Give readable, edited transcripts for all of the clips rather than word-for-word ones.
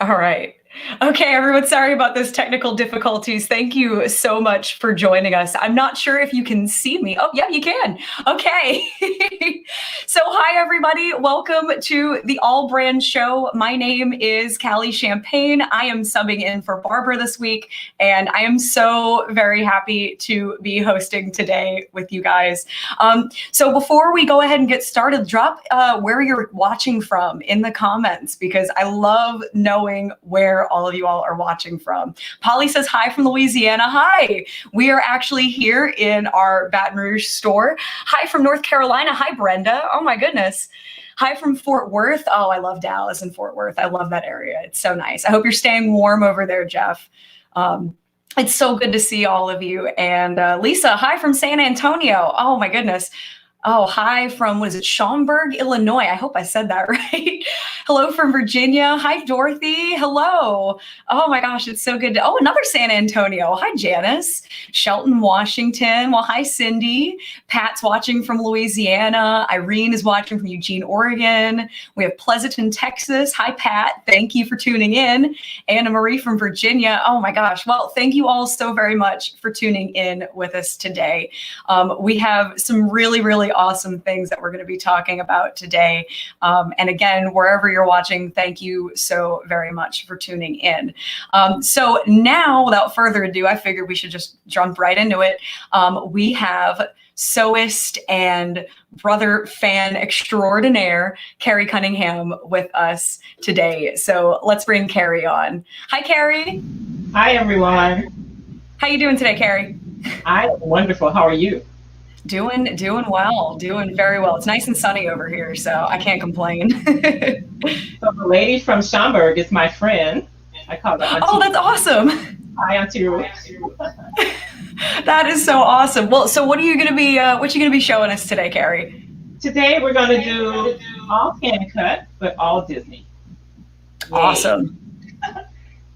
All right. Okay, everyone, sorry about those technical difficulties. Thank you so much for joining us. I'm not sure if you can see me. Oh, yeah, you can. Okay. So, hi, everybody. Welcome to the Allbrands show. My name is Kalli Champagne. I am subbing in for Barbara this week, and I am so very happy to be hosting today with you guys. So, before we go ahead and get started, drop where you're watching from in the comments because I love knowing where all of you all are watching from. Polly says hi from Louisiana. Hi. We are actually here in our Baton Rouge store. Hi from North Carolina. Hi, Brenda. Oh my goodness. Hi from Fort Worth. Oh, I love Dallas and Fort Worth. I love that area. It's so nice. I hope you're staying warm over there, Jeff. It's so good to see all of you. And Lisa, hi from San Antonio. Oh my goodness. Oh, hi from, what is it, Schaumburg, Illinois. I hope I said that right. Hello from Virginia. Hi, Dorothy. Hello. Oh my gosh, it's so good to, oh, another San Antonio. Hi, Janice. Shelton, Washington. Well, hi, Cindy. Pat's watching from Louisiana. Irene is watching from Eugene, Oregon. We have Pleasanton, Texas. Hi, Pat. Thank you for tuning in. Anna Marie from Virginia. Oh my gosh. Well, thank you all so very much for tuning in with us today. We have some really awesome things that we're going to be talking about today. And again, wherever you're watching, thank you so very much for tuning in. So now, without further ado, I figured we should just jump right into it. We have sewist and brother fan extraordinaire, Carrie Cunningham, with us today. So let's bring Carrie on. Hi, Carrie. Hi, everyone. How you doing today, Carrie? I'm wonderful. How are you? Doing well, doing very well. It's nice and sunny over here, so I can't complain. So the lady from Schaumburg is my friend. I call her Auntie. Oh, that's awesome. Hi, Auntie Ruth. That is so awesome. Well, so what are you gonna be showing us today, Carrie? Today we're going to do all ScanNCut, but all Disney. Yay. Awesome.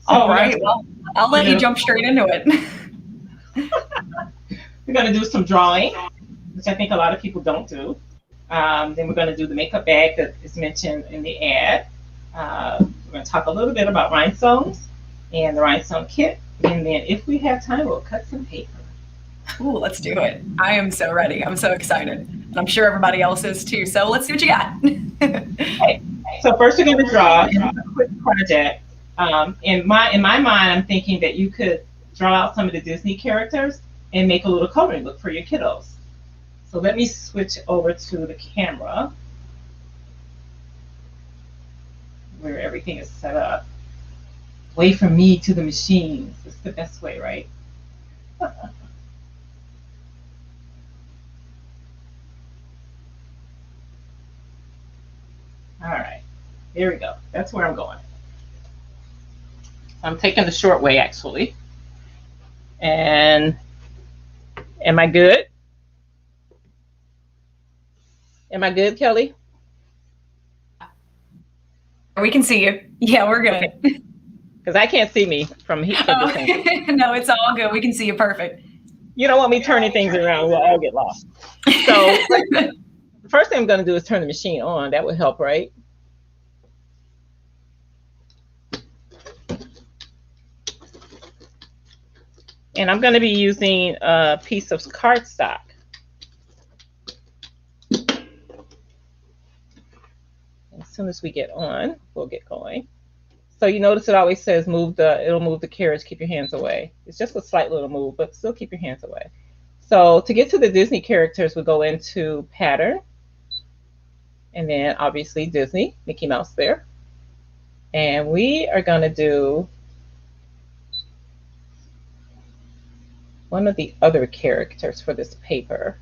All right. Well, I'll let you jump straight into it. We're going to do some drawing, which I think a lot of people don't do. Then we're going to do the makeup bag that is mentioned in the ad. We're going to talk a little bit about rhinestones and the rhinestone kit. And then if we have time, we'll cut some paper. Ooh, let's do it. I am so ready. I'm so excited. And I'm sure everybody else is too. So let's see what you got. Okay. So first we're going to draw a quick project. In my mind, I'm thinking that you could draw out some of the Disney characters and make a little coloring book for your kiddos. So let me switch over to the camera where everything is set up. Away from me to the machines. It's the best way, right? All right, there we go. That's where I'm going. I'm taking the short way, actually. And am I good? Am I good, Kelly? We can see you. Yeah, we're good. Because I can't see me from here. No, it's all good. We can see you perfect. You don't want me turning things around. We'll all get lost. So the first thing I'm going to do is turn the machine on. That would help, right? And I'm going to be using a piece of cardstock. As soon as we get on, we'll get going. So you notice it always says it'll move the carriage, keep your hands away. It's just a slight little move, but still keep your hands away. So to get to the Disney characters, we go into pattern. And then obviously Disney, Mickey Mouse there. And we are going to do one of the other characters for this paper.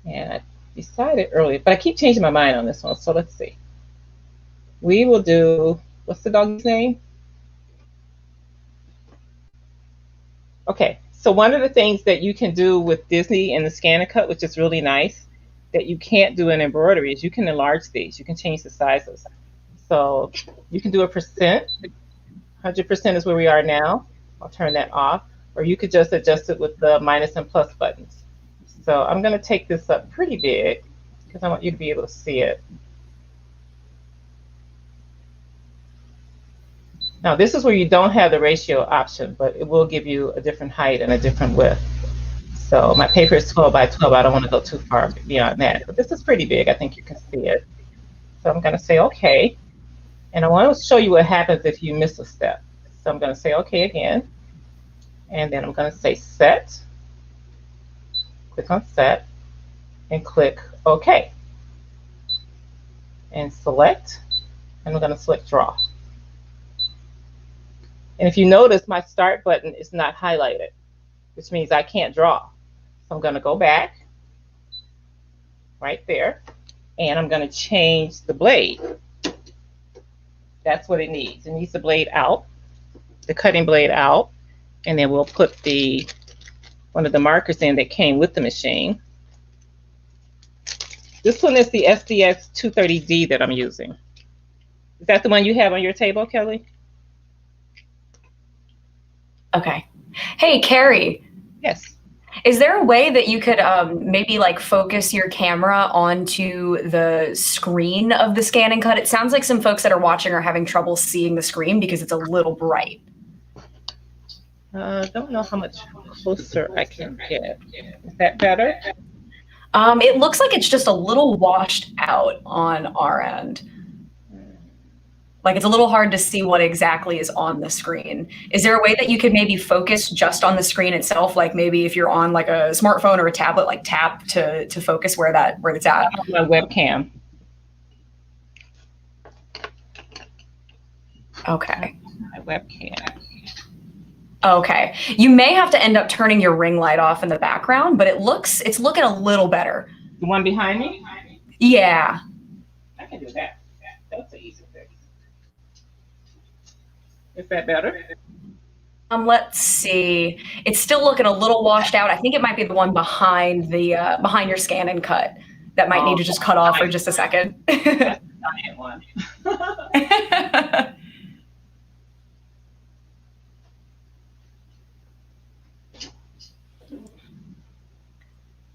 And I decided earlier, but I keep changing my mind on this one. So let's see. We will do, what's the dog's name? Okay, so one of the things that you can do with Disney and the ScanNCut, which is really nice, that you can't do in embroidery, is you can enlarge these. You can change the sizes. So you can do a percent. 100% is where we are now. I'll turn that off. Or you could just adjust it with the minus and plus buttons. So I'm going to take this up pretty big because I want you to be able to see it. Now this is where you don't have the ratio option, but it will give you a different height and a different width. So my paper is 12 by 12. I don't want to go too far beyond that, but this is pretty big. I think you can see it. So I'm going to say okay. And I want to show you what happens if you miss a step. So I'm going to say okay again. And then I'm going to say set. Click on set and click OK. And select. And I'm going to select draw. And if you notice, my start button is not highlighted, which means I can't draw. So I'm going to go back right there, and I'm going to change the blade. That's what it needs. It needs the blade out, the cutting blade out, and then we'll put one of the markers in that came with the machine. This one is the SDX 230D that I'm using. Is that the one you have on your table, Kelly? Okay. Hey, Carrie. Yes. Is there a way that you could maybe like focus your camera onto the screen of the ScanNCut? It sounds like some folks that are watching are having trouble seeing the screen because it's a little bright. Don't know how much closer I can get. Is that better? It looks like it's just a little washed out on our end. Like it's a little hard to see what exactly is on the screen. Is there a way that you could maybe focus just on the screen itself? Like maybe if you're on like a smartphone or a tablet, like tap to focus where it's at? My webcam. Okay. My webcam. Okay. You may have to end up turning your ring light off in the background, but it's looking a little better. The one behind me? Yeah. I can do that. That's an easy fix. Is that better? Let's see. It's still looking a little washed out. I think it might be the one behind behind your ScanNCut that might need to just cut off for just a second. That's the giant one.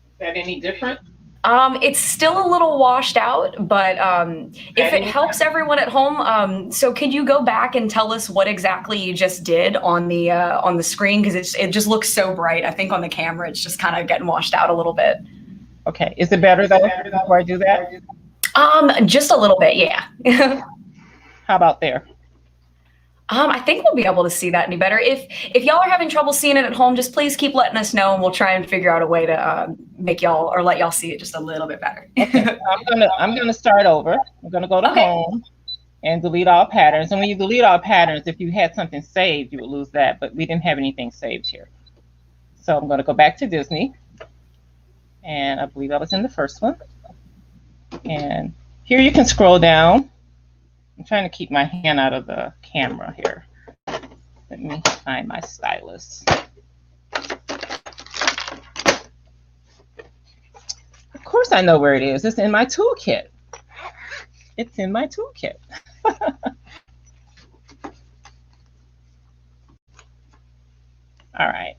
Is that any different? It's still a little washed out, but if it helps everyone at home, so could you go back and tell us what exactly you just did on the screen? Because it just looks so bright. I think on the camera, it's just kind of getting washed out a little bit. Okay. Is it better though before I do that? Just a little bit, yeah. How about there? I think we'll be able to see that any better. If y'all are having trouble seeing it at home, just please keep letting us know, and we'll try and figure out a way to make y'all or let y'all see it just a little bit better. Okay. I'm gonna start over. I'm gonna go to home and delete all patterns. And when you delete all patterns, if you had something saved, you would lose that. But we didn't have anything saved here. So I'm gonna go back to Disney, and I believe I was in the first one. And here you can scroll down. I'm trying to keep my hand out of the camera here. Let me find my stylus. Of course I know where it is. It's in my toolkit. It's in my toolkit. All right.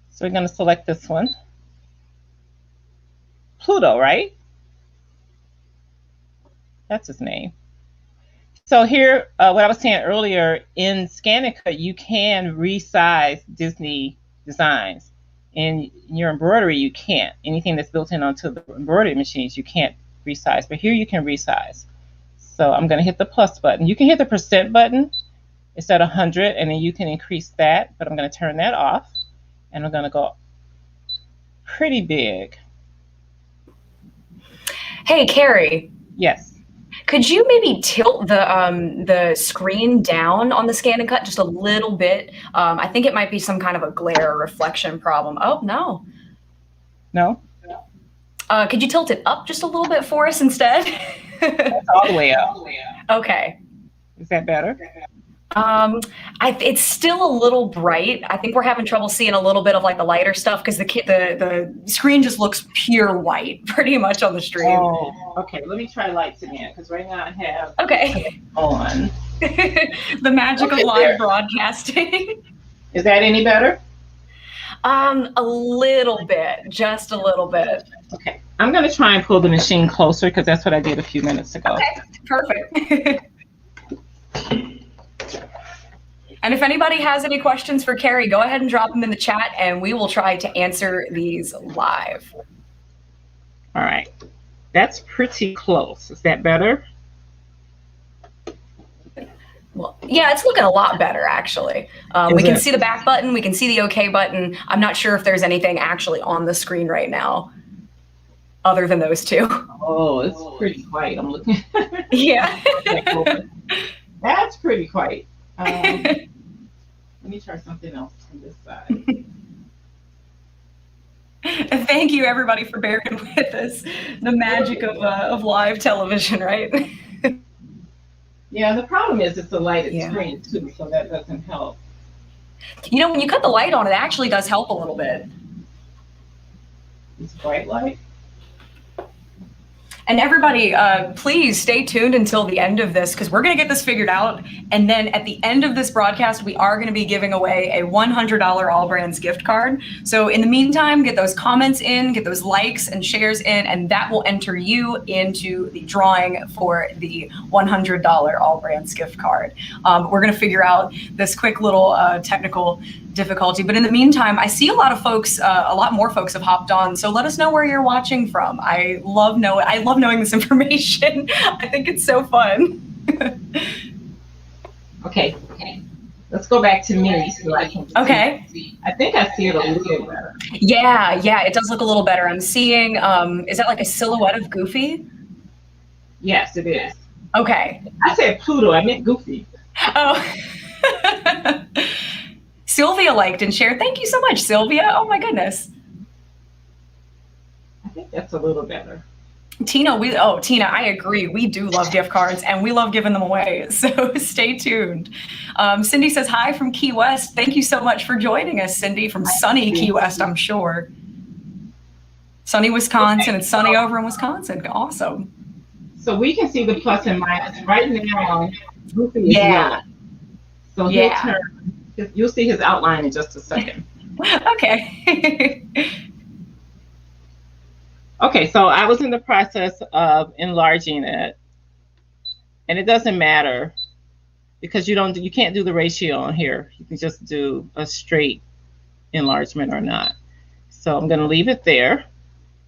So we're going to select this one. Pluto, right? That's his name. So here, what I was saying earlier, in ScanNCut, you can resize Disney designs. In your embroidery, you can't. Anything that's built in onto the embroidery machines, you can't resize. But here you can resize. So I'm going to hit the plus button. You can hit the % button. It's at 100, and then you can increase that. But I'm going to turn that off, and I'm going to go pretty big. Hey, Carrie. Yes. Could you maybe tilt the screen down on the ScanNCut just a little bit? I think it might be some kind of a glare or reflection problem. Oh, no. No? Could you tilt it up just a little bit for us instead? That's all the way up. Okay. Is that better? It's still a little bright. I think we're having trouble seeing a little bit of like the lighter stuff because the screen just looks pure white pretty much on the stream. Oh, okay. Let me try lights again because right now I have on. The magic of live broadcasting. Is that any better? A little bit, just a little bit. Okay. I'm going to try and pull the machine closer because that's what I did a few minutes ago. Okay, perfect. And if anybody has any questions for Carrie, go ahead and drop them in the chat and we will try to answer these live. All right. That's pretty close. Is that better? Well, yeah, it's looking a lot better, actually. We can see the back button. We can see the OK button. I'm not sure if there's anything actually on the screen right now other than those two. Oh, it's pretty quiet. I'm looking. Yeah. That's pretty quiet. Let me try something else on this side. Thank you, everybody, for bearing with us. The magic of live television, right? Yeah, the problem is it's a lighted screen, too, so that doesn't help. You know, when you cut the light on, it actually does help a little bit. It's bright light. And everybody, please stay tuned until the end of this, because we're going to get this figured out. And then at the end of this broadcast, we are going to be giving away a $100 Allbrands gift card. So in the meantime, get those comments in, get those likes and shares in, and that will enter you into the drawing for the $100 Allbrands gift card. We're going to figure out this quick little technical difficulty. But in the meantime, I see a lot of folks, a lot more folks have hopped on. So let us know where you're watching from. I love knowing this information. I think it's so fun. Okay. Let's go back to me so I can see. I think I see it a little better. Yeah, it does look a little better. I'm seeing, is that like a silhouette of Goofy? Yes, it is. Okay. I said Pluto, I meant Goofy. Oh. Sylvia liked and shared. Thank you so much, Sylvia. Oh my goodness. I think that's a little better. Tina, I agree. We do love gift cards and we love giving them away. So stay tuned. Cindy says hi from Key West. Thank you so much for joining us, Cindy, from sunny Key West, I'm sure. Sunny Wisconsin. It's sunny over in Wisconsin. Awesome. So we can see the plus and minus right now. Goofy is yellow. So he'll turn. You'll see his outline in just a second. Okay. Okay, so I was in the process of enlarging it, and it doesn't matter because you can't do the ratio on here. You can just do a straight enlargement or not. So I'm going to leave it there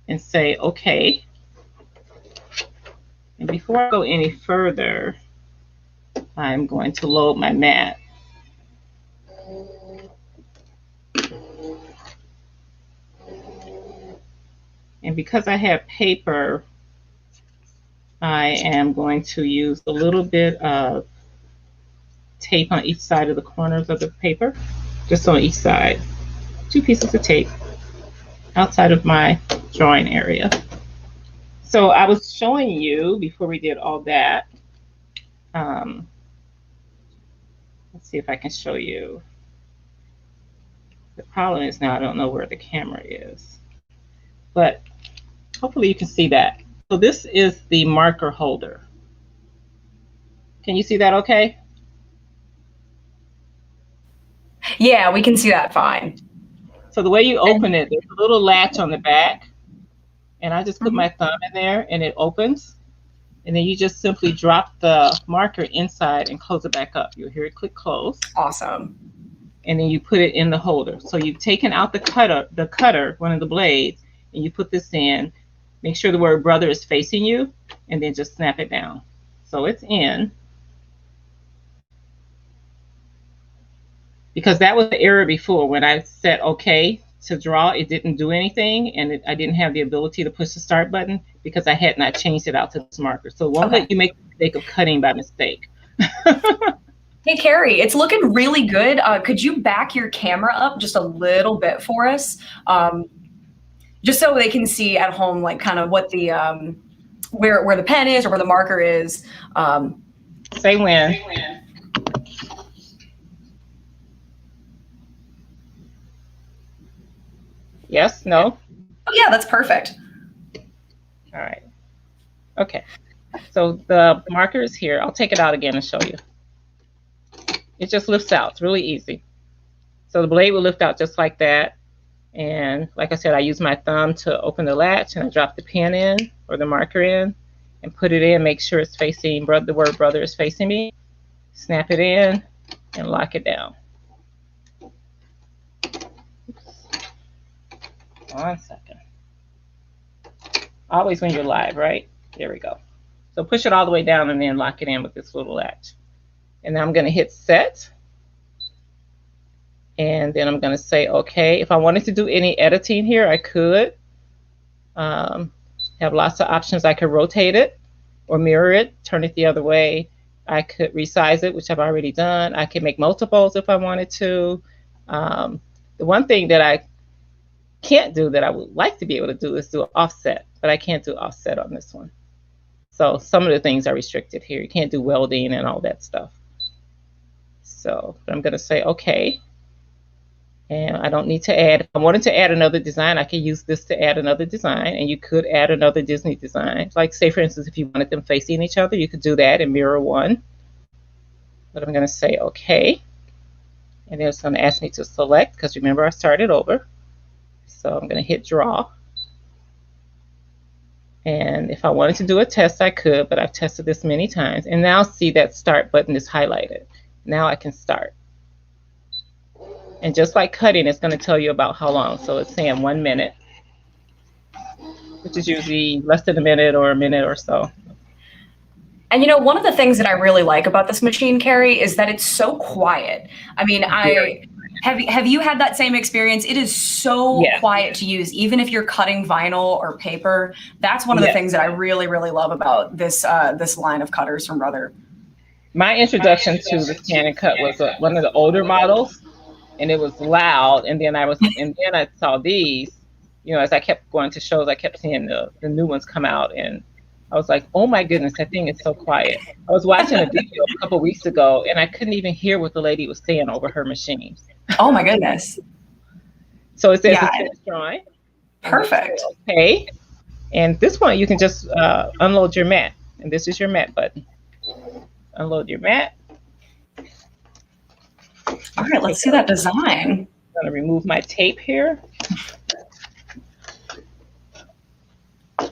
and say okay. And before I go any further, I'm going to load my mat. And because I have paper, I am going to use a little bit of tape on each side of the corners of the paper, just on each side. 2 pieces of tape outside of my drawing area. So I was showing you before we did all that. Let's see if I can show you. The problem is now I don't know where the camera is, but hopefully you can see that. So this is the marker holder. Can you see that okay? Yeah, we can see that fine. So the way you open it, there's a little latch on the back, and I just put my thumb in there and it opens. And then you just simply drop the marker inside and close it back up. You'll hear it click close. Awesome. And then you put it in the holder. So you've taken out the cutter, one of the blades, and you put this in. Make sure the word brother is facing you, and then just snap it down. So it's in. Because that was the error before. When I said okay to draw, it didn't do anything, and I didn't have the ability to push the start button because I had not changed it out to this marker. So it won't let you make the mistake of cutting by mistake. Hey, Carrie, it's looking really good. Could you back your camera up just a little bit for us? Just so they can see at home, like kind of what the, where the pen is or where the marker is. Say when. Yes, no? Oh, yeah, that's perfect. All right. Okay. So the marker is here. I'll take it out again and show you. It just lifts out. It's really easy. So the blade will lift out just like that. And like I said, I use my thumb to open the latch, and I drop the pen in or the marker in and put it in. Make sure it's facing, the word brother is facing me. Snap it in, and lock it down. Oops. 1 second. Always when you're live, right? There we go. So push it all the way down and then lock it in with this little latch. And now I'm going to hit set. And then I'm going to say, okay, if I wanted to do any editing here, I could. Have lots of options. I could rotate it or mirror it, turn it the other way. I could resize it, which I've already done. I could make multiples if I wanted to. The one thing that I can't do that I would like to be able to do is do an offset, but I can't do offset on this one. So some of the things are restricted here. You can't do welding and all that stuff. So I'm going to say, okay. And I don't need to add. If I wanted to add another design, I could use this to add another design, and you could add another Disney design. Like, say, for instance, if you wanted them facing each other, you could do that and mirror one. But I'm going to say okay. And then it's going to ask me to select, because remember, I started over. So I'm going to hit draw. And if I wanted to do a test, I could, but I've tested this many times. And now see that start button is highlighted. Now I can start. And just like cutting, it's going to tell you about how long. So it's saying 1 minute, which is usually less than a minute or so. And you know, one of the things that I really like about this machine, Carrie, is that it's so quiet. I mean, have you had that same experience? It is so quiet to use, even if you're cutting vinyl or paper. That's one of the things that I really, really love about this this line of cutters from Brother. My introduction to the ScanNCut was one of the older models. And it was loud, and then I saw these, you know, as I kept going to shows, I kept seeing the new ones come out, and I was like, oh my goodness, that thing is so quiet. I was watching a video a couple weeks ago, and I couldn't even hear what the lady was saying over her machine. Oh my goodness. So it says it's finished drawing. Perfect. Okay. And this one, you can just unload your mat, and this is your mat button. Unload your mat. All right, let's see that design. I'm going to remove my tape here. I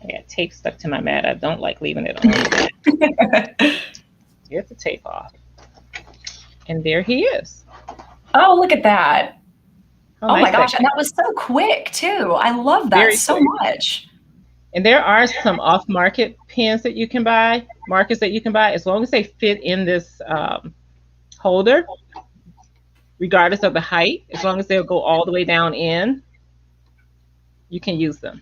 got tape stuck to my mat. I don't like leaving it on. Get the tape off. And there he is. Oh, look at that. Oh nice, my gosh, and that was so quick too. I love that so much. And there are some off-market pins that you can buy, markers that you can buy, as long as they fit in this holder, regardless of the height, as long as they'll go all the way down in, you can use them.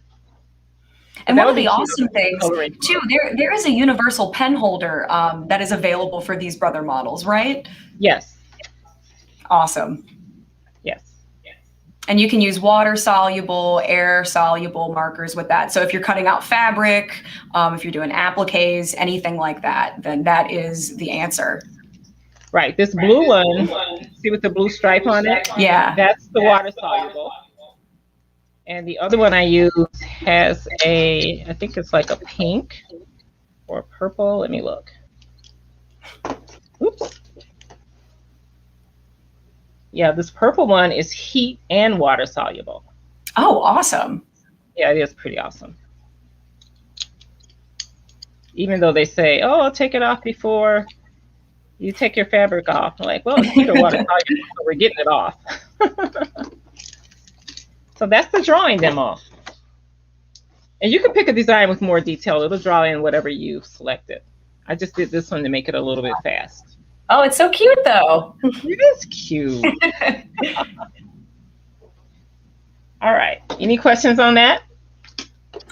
And one of the awesome things too, there is a universal pen holder that is available for these Brother models, right? Yes. Awesome. Yes. And you can use water soluble, air soluble markers with that. So if you're cutting out fabric, if you're doing appliques, anything like that, then that is the answer. Right, this blue one, see with the blue stripe on it? Yeah. That's the water soluble. And the other one I use has I think it's like a pink or purple. Let me look. Oops. Yeah, this purple one is heat and water soluble. Oh, awesome. Yeah, it is pretty awesome. Even though they say, oh, take it off before you take your fabric off. I'm like, well, it's heat or water soluble, so we're getting it off. So that's the drawing demo. And you can pick a design with more detail. It'll draw in whatever you selected. I just did this one to make it a little bit fast. Oh, it's so cute though. It is cute. All right. Any questions on that?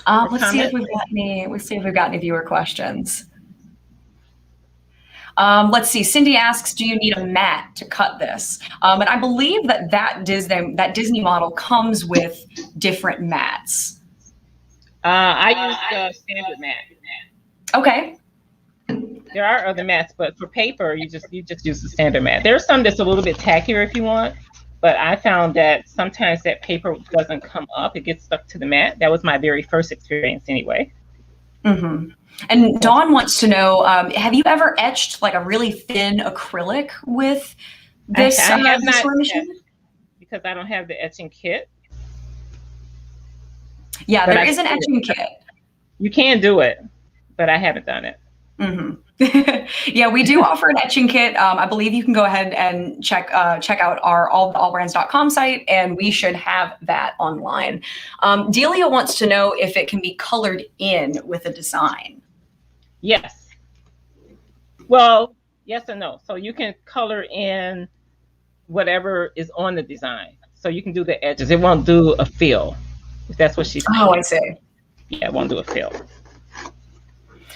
Let's see if we've got any viewer questions. Let's see. Cindy asks, "Do you need a mat to cut this?" And I believe that Disney model comes with different mats. I use the standard mat. Okay. There are other mats, but for paper, you just use the standard mat. There's some that's a little bit tackier if you want, but I found that sometimes that paper doesn't come up; it gets stuck to the mat. That was my very first experience, anyway. Mm-hmm. And Dawn wants to know, have you ever etched like a really thin acrylic with this sewing machine? Because I don't have the etching kit. Yeah, there is an etching kit. You can do it, but I haven't done it. Mhm. Yeah, we do offer an etching kit. I believe you can go ahead and check out our allbrands.com site, and we should have that online. Delia wants to know if it can be colored in with a design. Yes. Well, yes and no. So you can color in whatever is on the design. So you can do the edges. It won't do a fill, if that's what she's Oh, saying. I see. Yeah, it won't do a fill.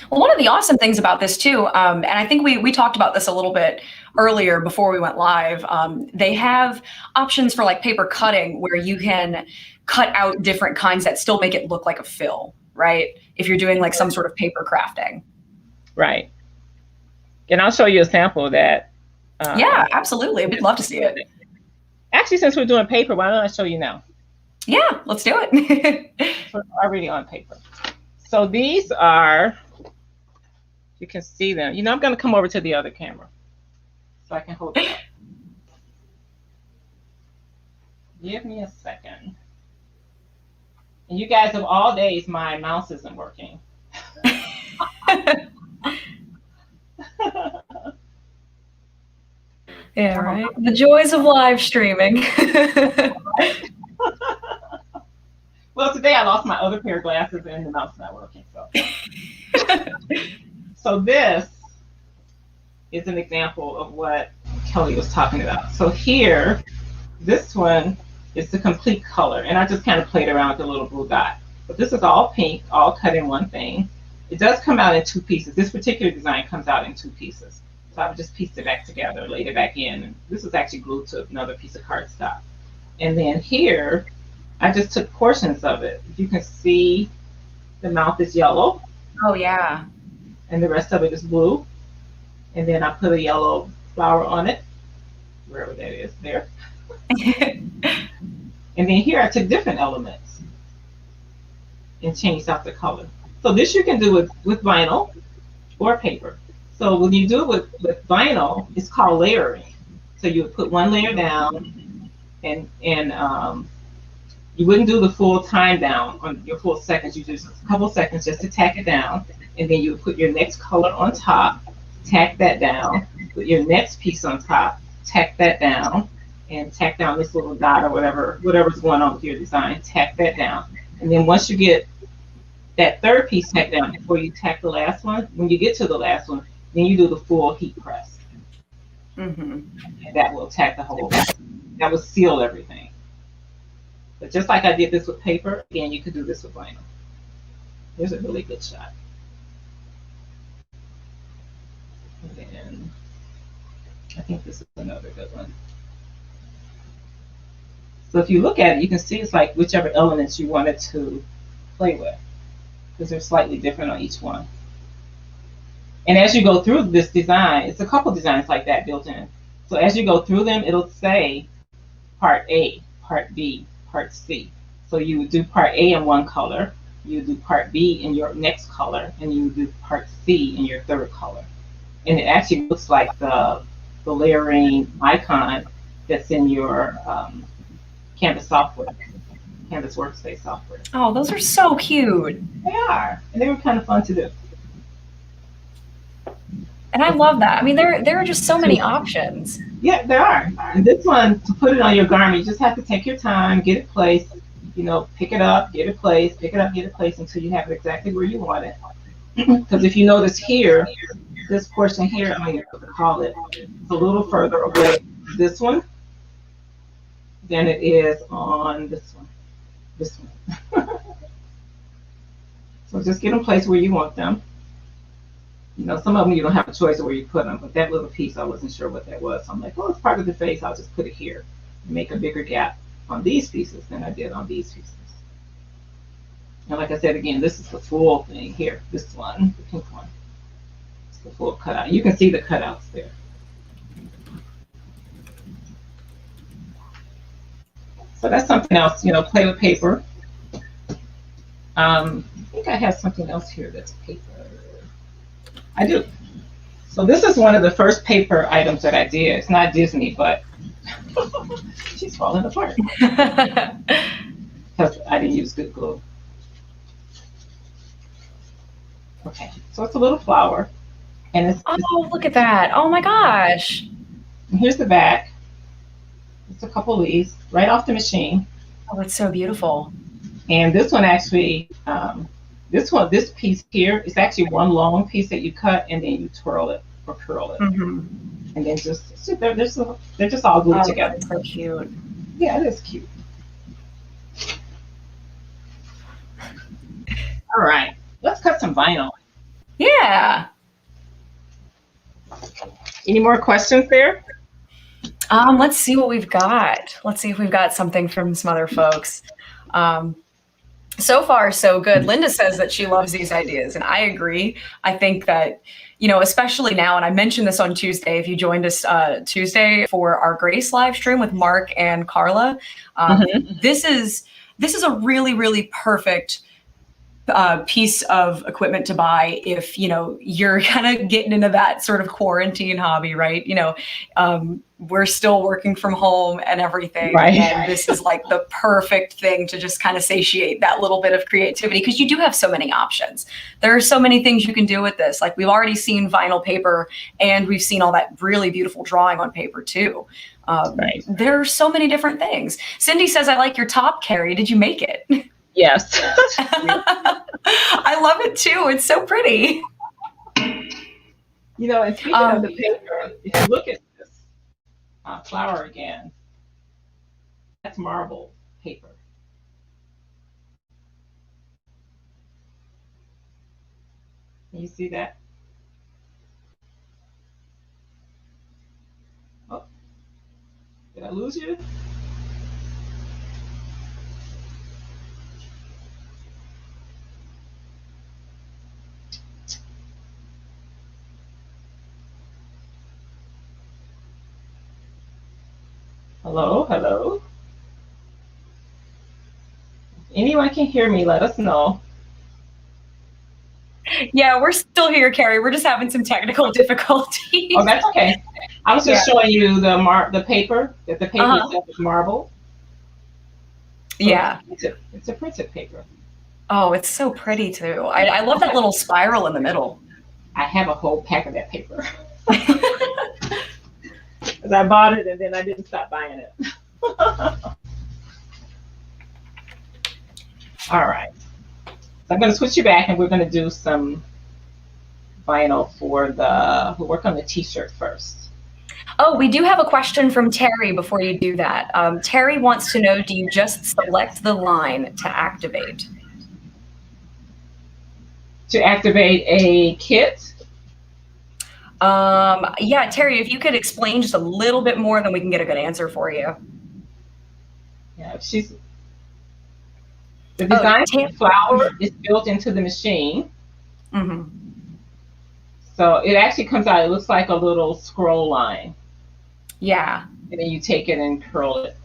Well, one of the awesome things about this too, and I think we talked about this a little bit earlier before we went live, they have options for like paper cutting where you can cut out different kinds that still make it look like a fill, right? If you're doing like some sort of paper crafting. Right. And I'll show you a sample of that. Yeah, absolutely. We'd love to see it. Actually, since we're doing paper, why don't I show you now? Yeah, let's do it. We're already on paper. So these are, you can see them. You know, I'm going to come over to the other camera so I can hold it up. Give me a second. And you guys, of all days, my mouse isn't working. Yeah, right. The joys of live streaming. Well, today I lost my other pair of glasses and the mouse is not working. So this is an example of what Kelly was talking about. So here, this one is the complete color. And I just kind of played around with the little blue dot. But this is all pink, all cut in one thing. It does come out in two pieces. This particular design comes out in two pieces. So I've just pieced it back together, laid it back in. And this is actually glued to another piece of cardstock. And then here, I just took portions of it. You can see the mouth is yellow. Oh, yeah. And the rest of it is blue. And then I put a yellow flower on it, wherever that is, there. And then here I took different elements and changed out the color. So this you can do with vinyl or paper. So when you do it with vinyl, it's called layering. So you would put one layer down and you wouldn't do the full time down on your full seconds. You just a couple seconds just to tack it down. And then you would put your next color on top, tack that down, put your next piece on top, tack that down, and tack down this little dot or whatever's going on with your design, tack that down. And then once you get that third piece tacked down before you tack the last one, when you get to the last one, then you do the full heat press. And that will tack the whole thing. That will seal everything. But just like I did this with paper, again, you could do this with vinyl. Here's a really good shot. And then I think this is another good one. So if you look at it, you can see it's like whichever elements you wanted to play with, because they're slightly different on each one. And as you go through this design, it's a couple designs like that built in. So as you go through them, it'll say part A, part B, part C. So you would do part A in one color, you would do part B in your next color, and you would do part C in your third color. And it actually looks like the layering icon that's in your Canvas software, Canvas Workspace software. Oh, those are so cute. They are, and they were kind of fun to do. And I love that. I mean, there are just so many options. Yeah, there are. And this one, to put it on your garment, you just have to take your time, get it placed, you know, pick it up, get it placed, pick it up, get it placed until you have it exactly where you want it. Because if you notice here, this portion here, I don't know what to call it, it's a little further away from this one than it is on this one. This one. So just get them placed where you want them. You know, some of them you don't have a choice of where you put them, but that little piece, I wasn't sure what that was. So I'm like, well, it's part of the face. I'll just put it here and make a bigger gap on these pieces than I did on these pieces. And like I said, again, this is the full thing here. This one, the pink one, it's the full cutout. You can see the cutouts there. So that's something else, you know, play with paper. I think I have something else here that's paper. I do. So this is one of the first paper items that I did. It's not Disney, but she's falling apart because I didn't use good glue. Okay, so it's a little flower. And Oh, look at that. Oh my gosh. here's the back. It's a couple leaves right off the machine. Oh, it's so beautiful. And this one actually, this piece here is actually one long piece that you cut and then you twirl it or curl it. Mm-hmm. And then they're just all glued together. That's so cute. Yeah, it is cute. All right, let's cut some vinyl. Yeah. Any more questions there? Let's see what we've got. Let's see if we've got something from some other folks. So far, so good. Linda says that she loves these ideas, and I agree. I think that, especially now, and I mentioned this on Tuesday, if you joined us Tuesday for our Grace live stream with Mark and Carla, this is a really, really perfect piece of equipment to buy if you're kind of getting into that sort of quarantine hobby, right? We're still working from home and everything, right. And this is like the perfect thing to just kind of satiate that little bit of creativity, because you do have so many options. There are so many things you can do with this. Like, we've already seen vinyl paper, and we've seen all that really beautiful drawing on paper too. Right. There are so many different things. Cindy says, "I like your top, Carrie. Did you make it?" Yes. I love it too. It's so pretty. And speaking of the paper, if you look at this flower again, that's marble paper. Can you see that? Oh, did I lose you? Hello, hello. If anyone can hear me, let us know. Yeah, we're still here, Carrie. We're just having some technical difficulties. Oh, that's okay. I was just showing you the paper, that the paper itself is marble. So yeah. It's a printed paper. Oh, it's so pretty too. I love that little spiral in the middle. I have a whole pack of that paper. Because I bought it and then I didn't stop buying it. All right. So I'm going to switch you back, and we're going to do some vinyl we'll work on the t-shirt first. Oh, we do have a question from Terry before you do that. Terry wants to know, do you just select the line to activate? To activate a kit? Yeah, Terry, if you could explain just a little bit more, then we can get a good answer for you. Yeah, the design of the flower is built into the machine. Mm-hmm. So it actually comes out, it looks like a little scroll line. Yeah. And then you take it and curl it.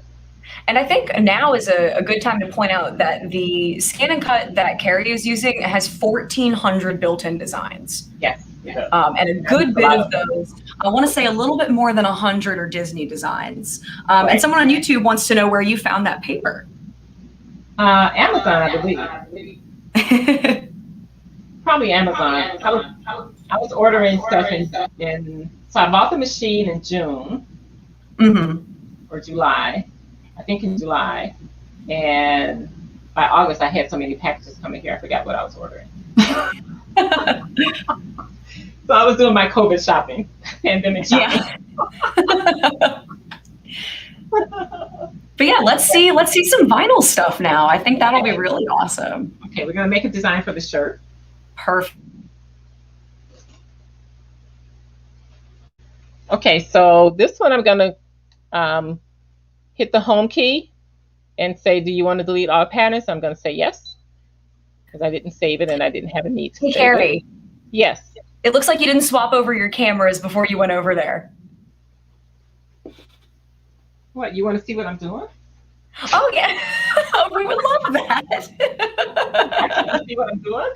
And I think now is a good time to point out that the ScanNCut that Carrie is using has 1,400 built-in designs. Yes. And a good bit of those, I want to say a little bit more than 100 are Disney designs. Right. And someone on YouTube wants to know where you found that paper. Amazon, I believe. Probably Amazon. I was ordering stuff so I bought the machine in June or July. I think in July. And by August, I had so many packages coming here, I forgot what I was ordering. So I was doing my COVID shopping, pandemic shopping. Yeah. But yeah, let's see some vinyl stuff now. I think that'll be really awesome. Okay, we're gonna make a design for the shirt. Perfect. Okay, so this one I'm gonna hit the home key and say, do you want to delete all patterns? I'm gonna say yes, because I didn't save it and I didn't have a need to save Carrie. it. Yes. It looks like you didn't swap over your cameras before you went over there. What, you want to see what I'm doing? Oh, yeah. We would love that. See what I'm doing?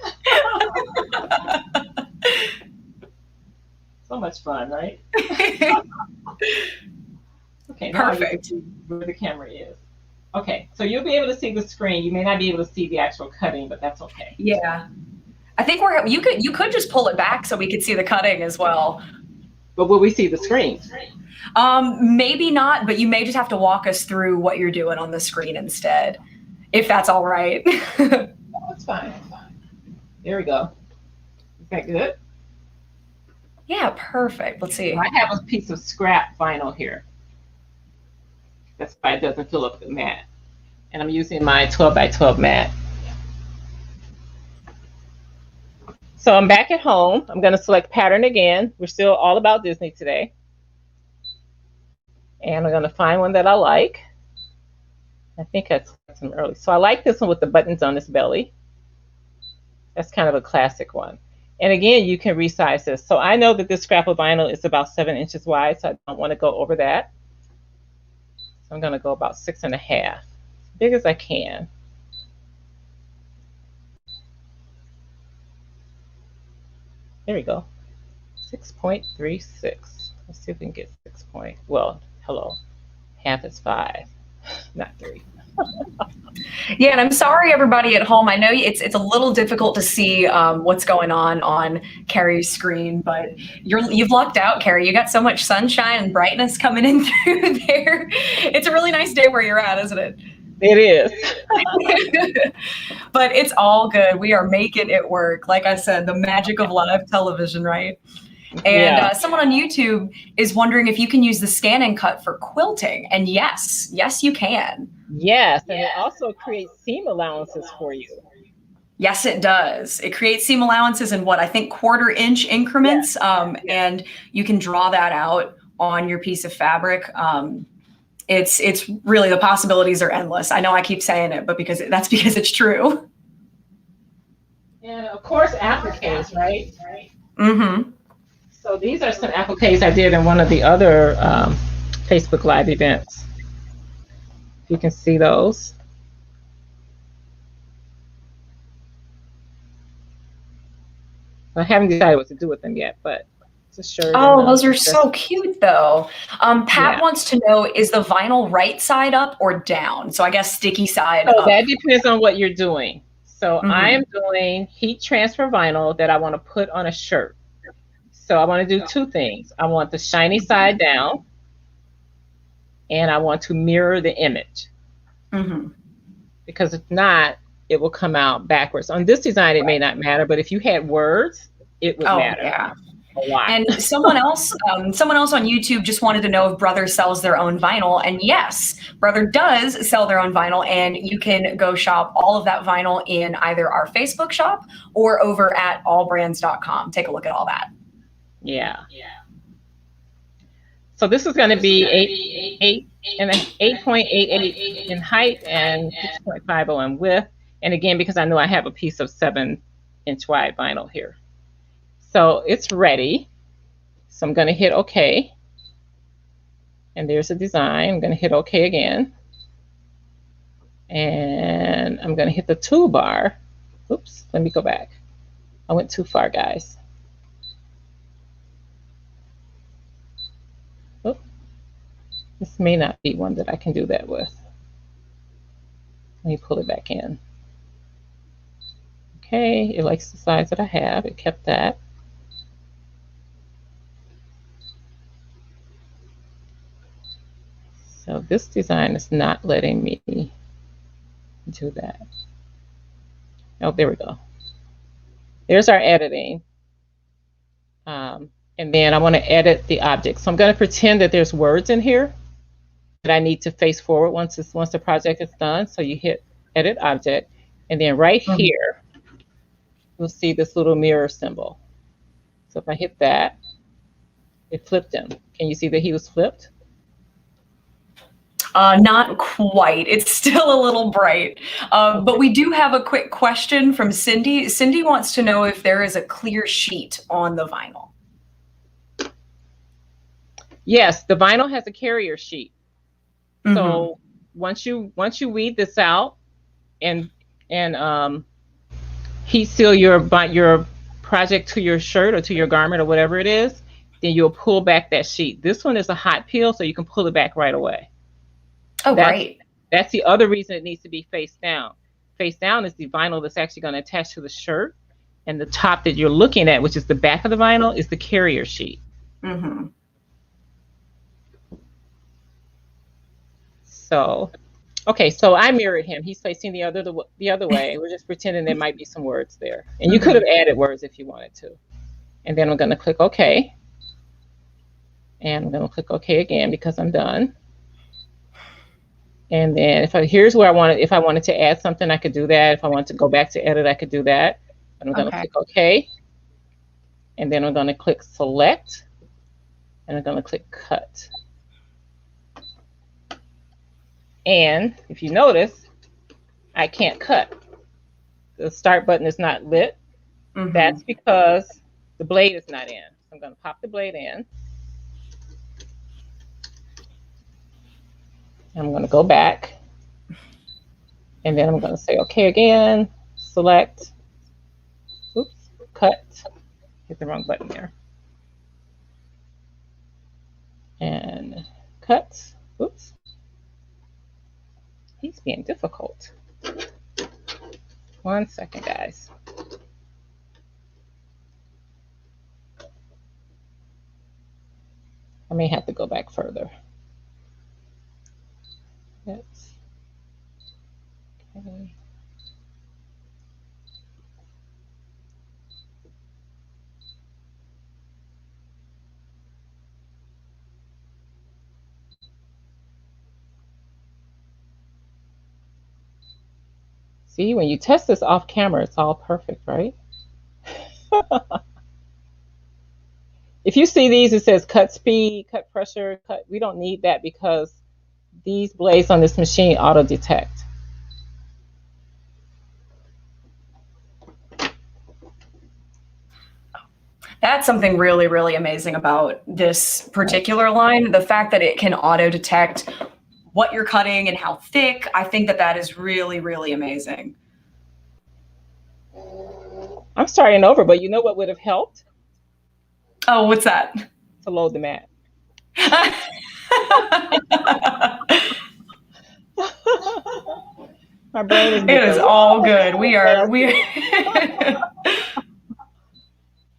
So much fun, right? Okay, now perfect. Where the camera is. Okay, so you'll be able to see the screen. You may not be able to see the actual cutting, but that's okay. Yeah. I think you could just pull it back so we could see the cutting as well. But will we see the screen? Maybe not, but you may just have to walk us through what you're doing on the screen instead, if that's all right. Oh, that's fine. There we go. Is that good? Yeah, perfect. Let's see. I have a piece of scrap vinyl here. That's why it doesn't fill up the mat. And I'm using my 12 by 12 mat. So I'm back at home. I'm going to select pattern again. We're still all about Disney today. And I'm going to find one that I like. I think I selected some early. So I like this one with the buttons on this belly. That's kind of a classic one. And again, you can resize this. So I know that this scrap of vinyl is about 7 inches wide, so I don't want to go over that. So I'm going to go about 6.5, as big as I can. There we go. 6.36. Let's see if we can get 6 point. Well, hello. Half is 5, not 3. Yeah, and I'm sorry, everybody at home. I know it's a little difficult to see what's going on Carrie's screen, but you've lucked out, Carrie. You got so much sunshine and brightness coming in through there. It's a really nice day where you're at, isn't it? It is. But it's all good. We are making it work. Like I said, the magic of live television, right? And someone on YouTube is wondering if you can use the ScanNCut for quilting. And yes, you can. Yes, and it also creates seam allowances for you. Yes, it does. It creates seam allowances in what I think 1/4 inch increments, and you can draw that out on your piece of fabric. It's really, the possibilities are endless. I know I keep saying it, but because it's true. And of course, appliques, right? Mm-hmm. So these are some appliques I did in one of the other Facebook Live events. You can see those. I haven't decided what to do with them yet, but it's a shirt. Oh, those are so cute, though. Pat wants to know, is the vinyl right side up or down? So I guess sticky side up. That depends on what you're doing. So I am doing heat transfer vinyl that I want to put on a shirt. So I want to do 2 things. I want the shiny side down, and I want to mirror the image. Because if not, it will come out backwards. On this design, it may not matter, but if you had words, it would matter. Yeah. A lot. And someone else on YouTube just wanted to know if Brother sells their own vinyl. And yes, Brother does sell their own vinyl, and you can go shop all of that vinyl in either our Facebook shop or over at allbrands.com. Take a look at all that. Yeah. So this is going to be 8.88 in height and 6.50 in width. And again, because I know I have a piece of 7-inch wide vinyl here. So it's ready. So I'm going to hit OK. And there's a design. I'm going to hit OK again. And I'm going to hit the toolbar. Oops, let me go back. I went too far, guys. Oh, this may not be one that I can do that with. Let me pull it back in. Okay, it likes the size that I have. It kept that. So this design is not letting me do that. Oh, there we go. There's our editing. And then I want to edit the object. So I'm going to pretend that there's words in here that I need to face forward once the project is done. So you hit edit object, and then right here, you'll see this little mirror symbol. So if I hit that, it flipped him. Can you see that he was flipped? Not quite. It's still a little bright. But we do have a quick question from Cindy. Cindy wants to know if there is a clear sheet on the vinyl. Yes, the vinyl has a carrier sheet. So once you weed this out and heat seal your project to your shirt or to your garment or whatever it is, then you'll pull back that sheet. This one is a hot peel, so you can pull it back right away. Oh, great. That's the other reason it needs to be face down. Face down is the vinyl that's actually going to attach to the shirt. And the top that you're looking at, which is the back of the vinyl, is the carrier sheet. Mm-hmm. So, okay, so I mirrored him. He's facing the other way. We're just pretending there might be some words there. And you could have added words if you wanted to. And then I'm going to click OK. And I'm going to click OK again because I'm done. And then here's where if I wanted to add something, I could do that. If I wanted to go back to edit, I could do that. And I'm going to click OK. And then I'm going to click select. And I'm going to click cut. And if you notice, I can't cut. The start button is not lit. Mm-hmm. That's because the blade is not in. So I'm going to pop the blade in. I'm going to go back. And then I'm going to say OK again. Select. Oops. Cut. Hit the wrong button there. And cut. Oops. He's being difficult. 1 second, guys. I may have to go back further. That's okay. See, when you test this off camera, it's all perfect, right? If you see these, it says cut speed, cut pressure, cut. We don't need that because these blades on this machine auto detect. That's something really, really amazing about this particular line. The fact that it can auto detect what you're cutting and how thick. I think that is really, really amazing. I'm starting over, but you know what would have helped? Oh, what's that? To load the mat. My brain is. It is all good. We are.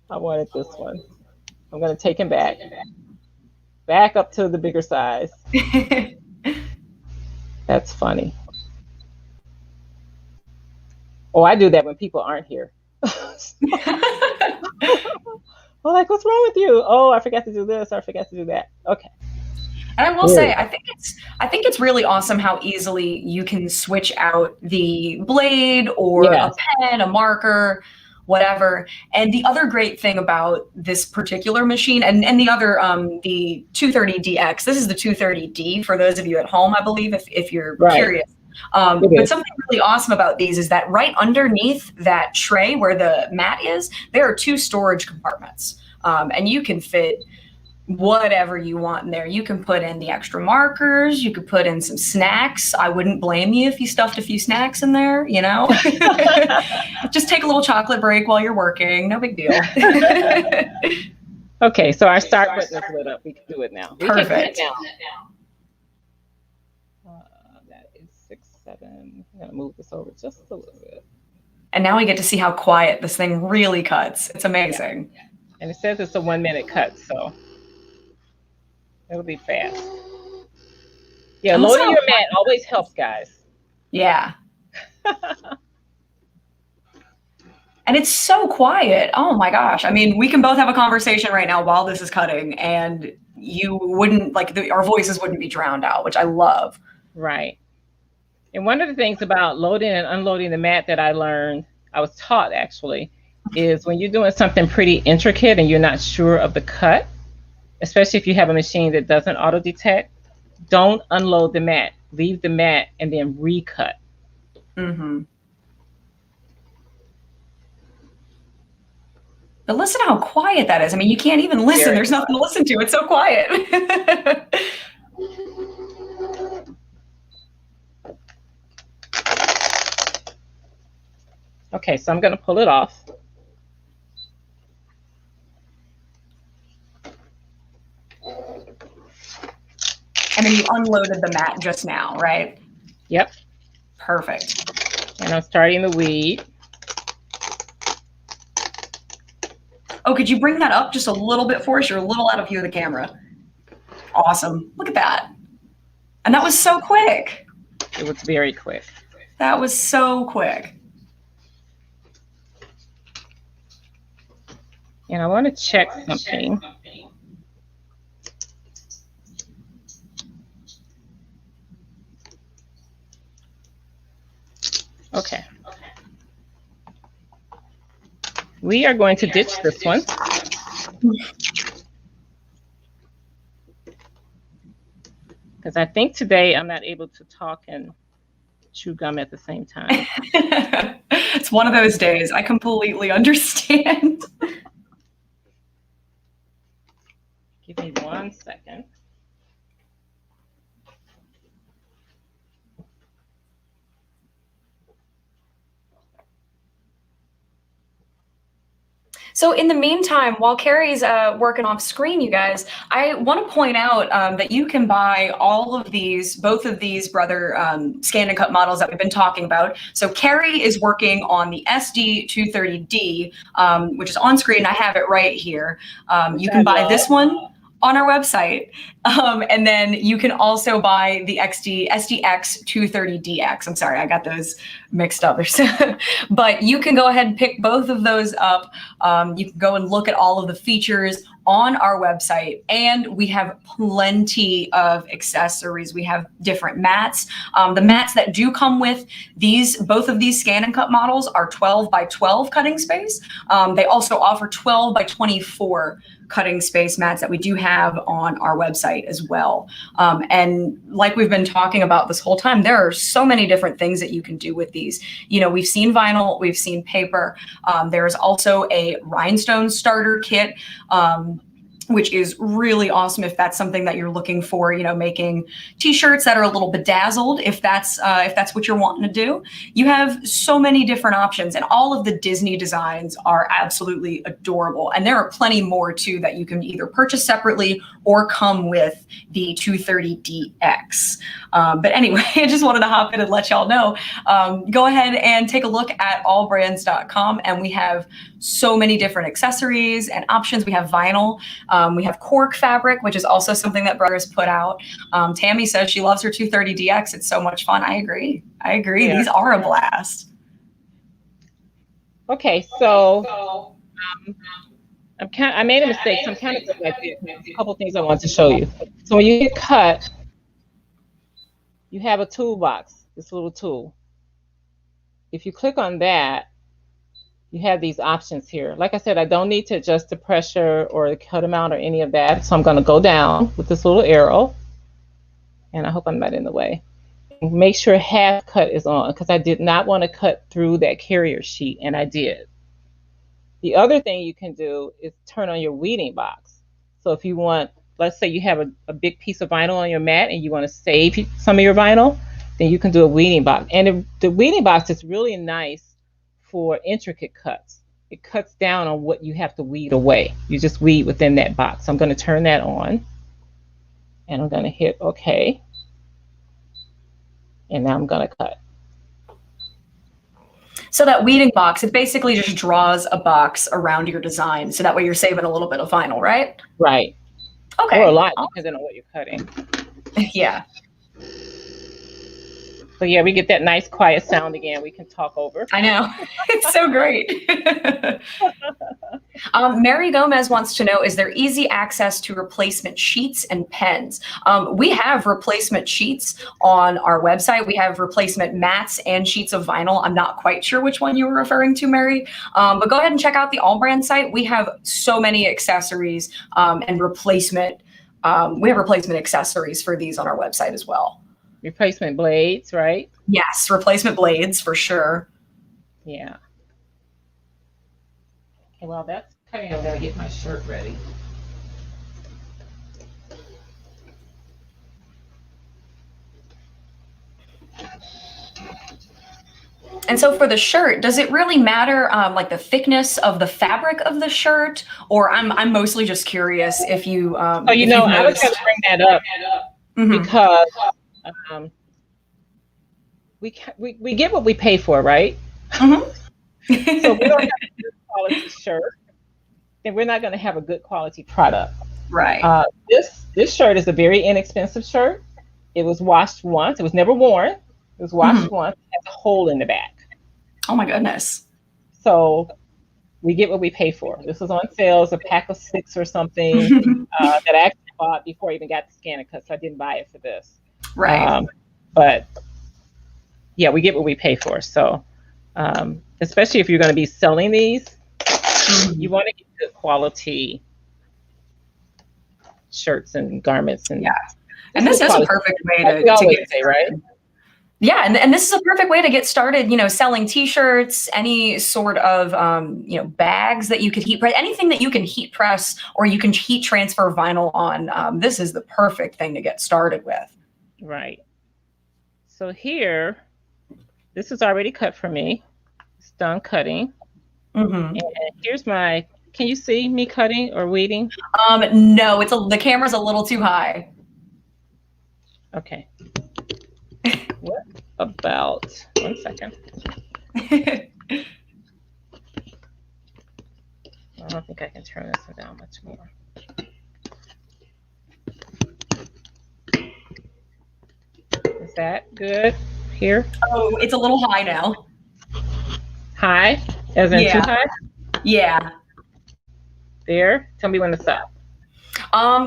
I wanted this one. I'm going to take him back up to the bigger size. That's funny. Oh, I do that when people aren't here. I'm like, what's wrong with you? Oh, I forgot to do this. Or I forgot to do that. Okay. And I will say, I think it's really awesome how easily you can switch out the blade or a pen, a marker, whatever. And the other great thing about this particular machine and the other, the 230DX, this is the 230D for those of you at home, I believe, if you're curious. But something really awesome about these is that right underneath that tray where the mat is, there are 2 storage compartments. And you can fit whatever you want in there. You can put in the extra markers. You could put in some snacks. I wouldn't blame you if you stuffed a few snacks in there, you know. Just take a little chocolate break while you're working. No big deal. Okay, so our start button is lit up. We can do it now. Perfect. That is 6, 7. I'm going to move this over just a little bit. And now we get to see how quiet this thing really cuts. It's amazing. Yeah. And it says it's a 1-minute cut, so it'll be fast. Yeah, loading your mat always helps, guys. Yeah. And it's so quiet. Oh my gosh. I mean, we can both have a conversation right now while this is cutting and you wouldn't, like, our voices wouldn't be drowned out, which I love. Right. And one of the things about loading and unloading the mat that I was taught actually, is when you're doing something pretty intricate and you're not sure of the cut, especially if you have a machine that doesn't auto detect, don't unload the mat. Leave the mat and then recut. Mm-hmm. But listen how quiet that is. I mean, you can't even listen. There's nothing to listen to. It's so quiet. Okay, so I'm going to pull it off. And then you unloaded the mat just now, right? Yep. Perfect. And I'm starting the weed. Oh, could you bring that up just a little bit for us? You're a little out of view of the camera. Awesome. Look at that. And that was so quick. It was very quick. That was so quick. And I want to check something. Okay. We are going to ditch this one. Because I think today I'm not able to talk and chew gum at the same time. It's one of those days. I completely understand. Give me 1 second. So in the meantime, while Carrie's working off screen, you guys, I want to point out that you can buy all of these, both of these brother ScanNCut models that we've been talking about. So Carrie is working on the SD230D, which is on screen. I have it right here. You can buy this one on our website. And then you can also buy the SDX230DX. I'm sorry, I got those mixed up. But you can go ahead and pick both of those up. You can go and look at all of the features on our website, and we have plenty of accessories. We have different mats. The mats that do come with both of these ScanNCut models are 12 by 12 cutting space. They also offer 12 by 24 cutting space mats that we do have on our website as well. And like we've been talking about this whole time, there are so many different things that you can do with these. You know, we've seen vinyl, we've seen paper. There's also a rhinestone starter kit, which is really awesome if that's something that you're looking for, you know, making t-shirts that are a little bedazzled, if that's what you're wanting to do. You have so many different options, and all of the Disney designs are absolutely adorable. And there are plenty more too that you can either purchase separately or come with the 230DX. But anyway, I just wanted to hop in and let y'all know. Go ahead and take a look at allbrands.com, and we have so many different accessories and options. We have vinyl. We have cork fabric, which is also something that Brothers put out. Tammy says she loves her 230DX. It's so much fun. I agree. Yeah. These are a blast. Okay, so I made a mistake. So I'm kind of like a couple things I want to show you. So when you hit cut, you have a toolbox, this little tool. If you click on that, you have these options here. Like I said, I don't need to adjust the pressure or the cut amount or any of that. So I'm going to go down with this little arrow, and I hope I'm not in the way. Make sure half cut is on, because I did not want to cut through that carrier sheet, and I did. The other thing you can do is turn on your weeding box. So if you want, let's say you have a big piece of vinyl on your mat and you want to save some of your vinyl, then you can do a weeding box. And the weeding box is really nice for intricate cuts. It cuts down on what you have to weed away. You just weed within that box. I'm going to turn that on, and I'm going to hit OK. And now I'm going to cut. So that weeding box, it basically just draws a box around your design. So that way you're saving a little bit of vinyl, right? Right. Okay. Or a lot, depending on what you're cutting. Yeah. So yeah, we get that nice quiet sound again. We can talk over. I know. It's so great. Mary Gomez wants to know, is there easy access to replacement sheets and pens? We have replacement sheets on our website. We have replacement mats and sheets of vinyl. I'm not quite sure which one you were referring to, Mary, but go ahead and check out the Allbrands site. We have so many accessories and replacement. We have replacement accessories for these on our website as well. Replacement blades, right? Yes, replacement blades for sure. Yeah. Okay, well, that's cutting. I'm gonna get my shirt ready. And so for the shirt, does it really matter like the thickness of the fabric of the shirt? Or I'm mostly just curious if you I was going to bring that up because we get what we pay for, right? So we don't have to do a quality shirt. then we're not going to have a good quality product. Right. This shirt is a very inexpensive shirt. It was washed once. It was never worn. It was washed once. It has a hole in the back. Oh my goodness. So we get what we pay for. This was on sale as a pack of 6 or something that I actually bought before I even got the ScanNCut, so I didn't buy it for this. Right. But yeah, we get what we pay for. So especially if you're going to be selling these, you want to get good quality shirts and garments. And and this is a perfect way to get started, right? Yeah, and this is a perfect way to get started, selling t-shirts, any sort of, bags that you could heat press, anything that you can heat press or you can heat transfer vinyl on. This is the perfect thing to get started with. Right. So here, this is already cut for me. It's done cutting. And here's can you see me cutting or weeding? No, the camera's a little too high. Okay. What about 1 second? I don't think I can turn this down much more. Is that good here? Oh, it's a little high now. High? As in too high? Yeah. There? Tell me when to stop.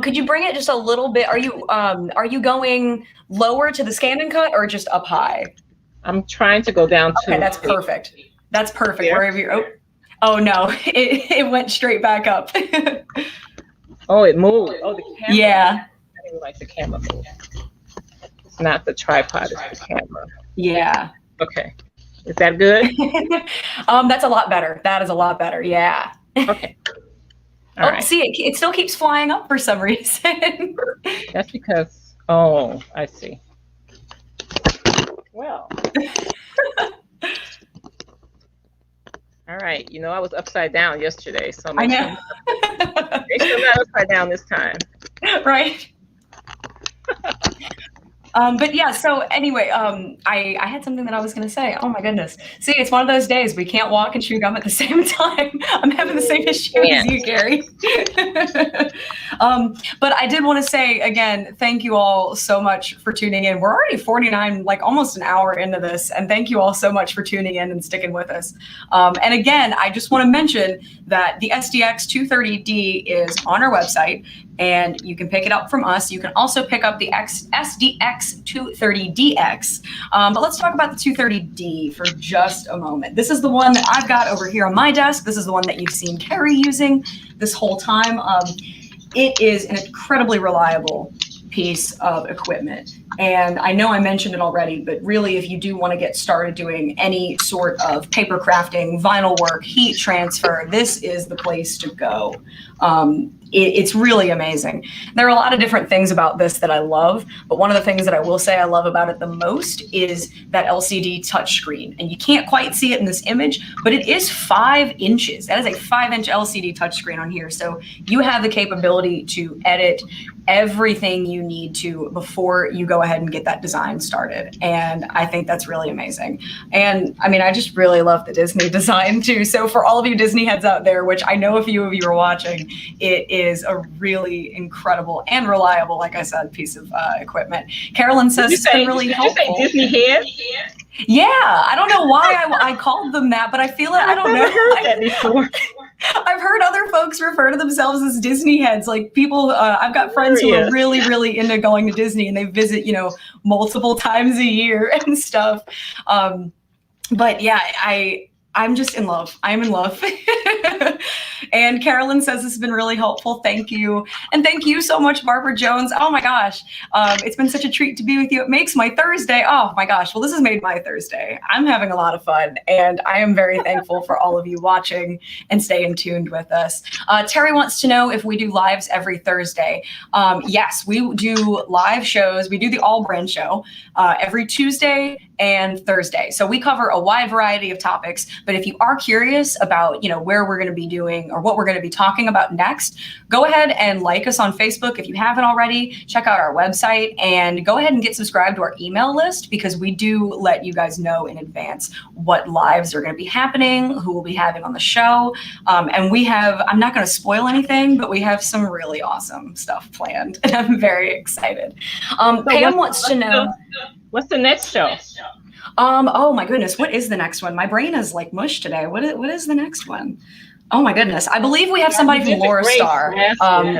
Could you bring it just a little bit? Are you going lower to the ScanNCut or just up high? I'm trying to go down to. Okay, that's perfect. That's perfect. Here. Wherever you're. Oh no, it went straight back up. Oh, it moved. Oh, the camera. Yeah. I didn't like the camera move. It's not the tripod, it's the camera. Yeah. Okay. Is that good? That's a lot better. That is a lot better. Yeah. Okay. All right. See, it still keeps flying up for some reason. That's because, I see. Well. All right. I was upside down yesterday, so I know. Make sure I'm not upside down this time. Right. But yeah, so anyway, I had something that I was going to say. Oh my goodness. See, it's one of those days we can't walk and chew gum at the same time. I'm having the same issue as you, Carrie. But I did want to say again, thank you all so much for tuning in. We're already 49, like almost an hour into this. And thank you all so much for tuning in and sticking with us. And again, I just want to mention that the SDX 230D is on our website and you can pick it up from us. You can also pick up the SDX 230DX. But let's talk about the 230D for just a moment. This is the one that I've got over here on my desk. This is the one that you've seen Carrie using this whole time. It is an incredibly reliable piece of equipment. And I know I mentioned it already, but really if you do want to get started doing any sort of paper crafting, vinyl work, heat transfer, this is the place to go. It's really amazing. There are a lot of different things about this that I love, but one of the things that I will say I love about it the most is that LCD touchscreen. And you can't quite see it in this image, but it is 5 inches. That is a 5-inch LCD touchscreen on here. So you have the capability to edit everything you need to before you go ahead and get that design started. And I think that's really amazing. And I mean, I just really love the Disney design too. So for all of you Disney heads out there, which I know a few of you are watching, it is a really incredible and reliable, like I said, piece of equipment. Carolyn says it's been really helpful. Did you say Disney head? Yeah, I don't know why I called them that, but I feel it. I don't know. I've never heard that before. I've heard other folks refer to themselves as Disney heads. Like people, I've got friends who are really, really into going to Disney and they visit, multiple times a year and stuff. But yeah, I'm just in love. I'm in love. And Carolyn says this has been really helpful. Thank you. And thank you so much, Barbara Jones. Oh my gosh. It's been such a treat to be with you. It makes my Thursday. Oh my gosh. Well, this has made my Thursday. I'm having a lot of fun and I am very thankful for all of you watching and staying tuned with us. Terry wants to know if we do lives every Thursday. Yes, we do live shows. We do the Allbrands show every Tuesday and Thursday. So we cover a wide variety of topics, but if you are curious about, where we're going to be doing or what we're going to be talking about next, go ahead and like us on Facebook if you haven't already. Check out our website and go ahead and get subscribed to our email list, because we do let you guys know in advance what lives are going to be happening, who we'll be having on the show. And I'm not going to spoil anything, but we have some really awesome stuff planned, and I'm very excited. Pam wants to know. What's the next show? Oh my goodness, what is the next one? My brain is like mush today. What is the next one? Oh my goodness, I believe we have somebody from Laura Star.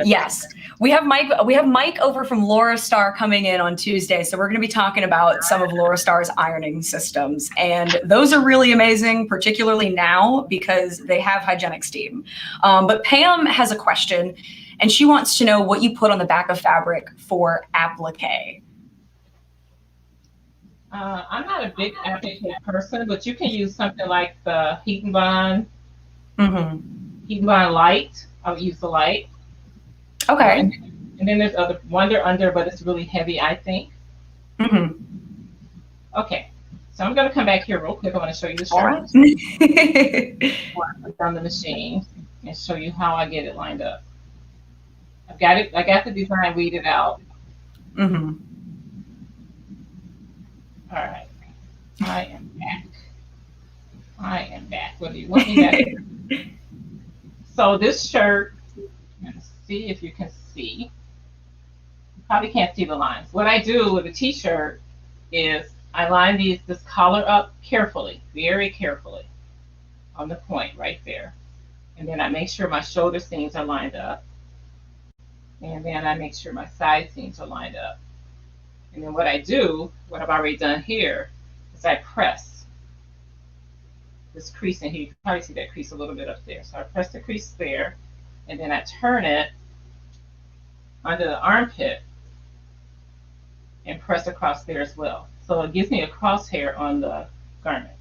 Yes, we have Mike over from Laura Star coming in on Tuesday. So we're going to be talking about some of Laura Star's ironing systems, and those are really amazing, particularly now because they have hygienic steam. But Pam has a question, and she wants to know what you put on the back of fabric for applique. I'm not a big applique person, but you can use something like the Heat and Bond. Heat and Bond Light. I would use the light. Okay. And then there's other Wonder Under, but it's really heavy, I think. Okay. So I'm going to come back here real quick. I want to show you the shirt. I'll put on the machine and show you how I get it lined up. I've got it. I got the design weeded out. All right, I am back. What do you want me back? So this shirt, let's see if you can see. You probably can't see the lines. What I do with a t-shirt is I line this collar up carefully, very carefully, on the point right there. And then I make sure my shoulder seams are lined up. And then I make sure my side seams are lined up. And then what I do, what I've already done here, is I press this crease in here. You can probably see that crease a little bit up there. So I press the crease there, and then I turn it under the armpit and press across there as well. So it gives me a crosshair on the garment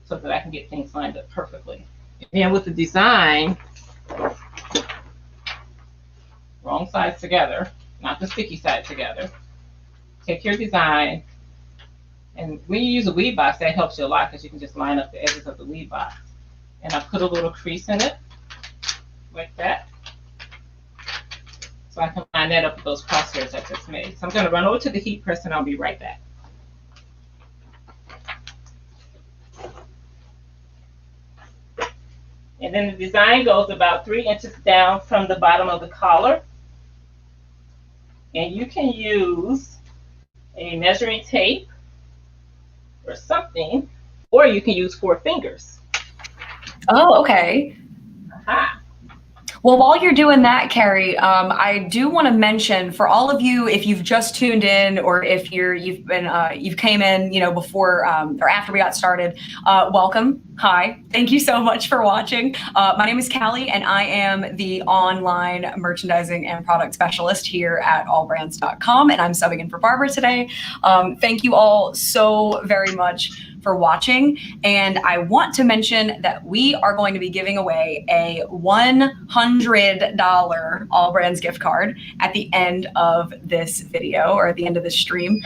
so that I can get things lined up perfectly. And then with the design, wrong sides together, not the sticky side together. Take your design, and when you use a weave box, that helps you a lot because you can just line up the edges of the weave box. And I put a little crease in it, like that. So I can line that up with those crosshairs I just made. So I'm going to run over to the heat press, and I'll be right back. And then the design goes about 3 inches down from the bottom of the collar. And you can use a measuring tape or something, or you can use 4 fingers. Oh, okay. Well, while you're doing that, Carrie, I do want to mention for all of you, if you've just tuned in or if you've came in, before or after we got started, welcome. Hi, thank you so much for watching. My name is Kalli, and I am the online merchandising and product specialist here at allbrands.com, and I'm subbing in for Barbara today. Thank you all so very much for watching. And I want to mention that we are going to be giving away a $100 Allbrands gift card at the end of this video or at the end of this stream.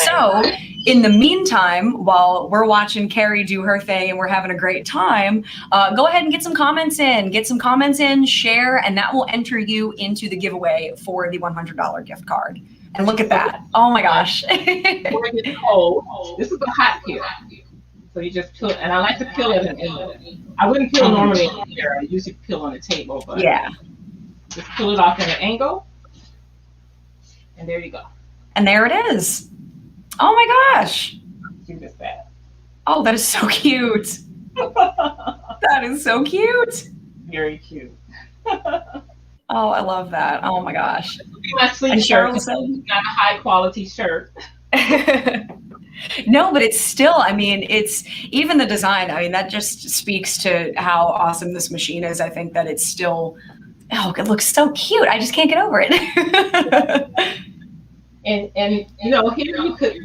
So in the meantime, while we're watching Carrie do her thing and we're having a great time, go ahead and get some comments in, share, and that will enter you into the giveaway for the $100 gift card. And look at that. Oh my gosh. Before it gets cold, this is a hot peel. So you just peel, and I like to peel at an angle. I wouldn't peel normally in here. I usually peel on the table, but yeah, just peel it off at an angle, and there you go. And there it is. Oh my gosh. Cute as that. Oh, that is so cute. That is so cute. Very cute. Oh, I love that. Oh my gosh. My sleeve shirt is not a high quality shirt. No, but it's still, it's even the design. That just speaks to how awesome this machine is. I think that it's still, it looks so cute. I just can't get over it. and here you could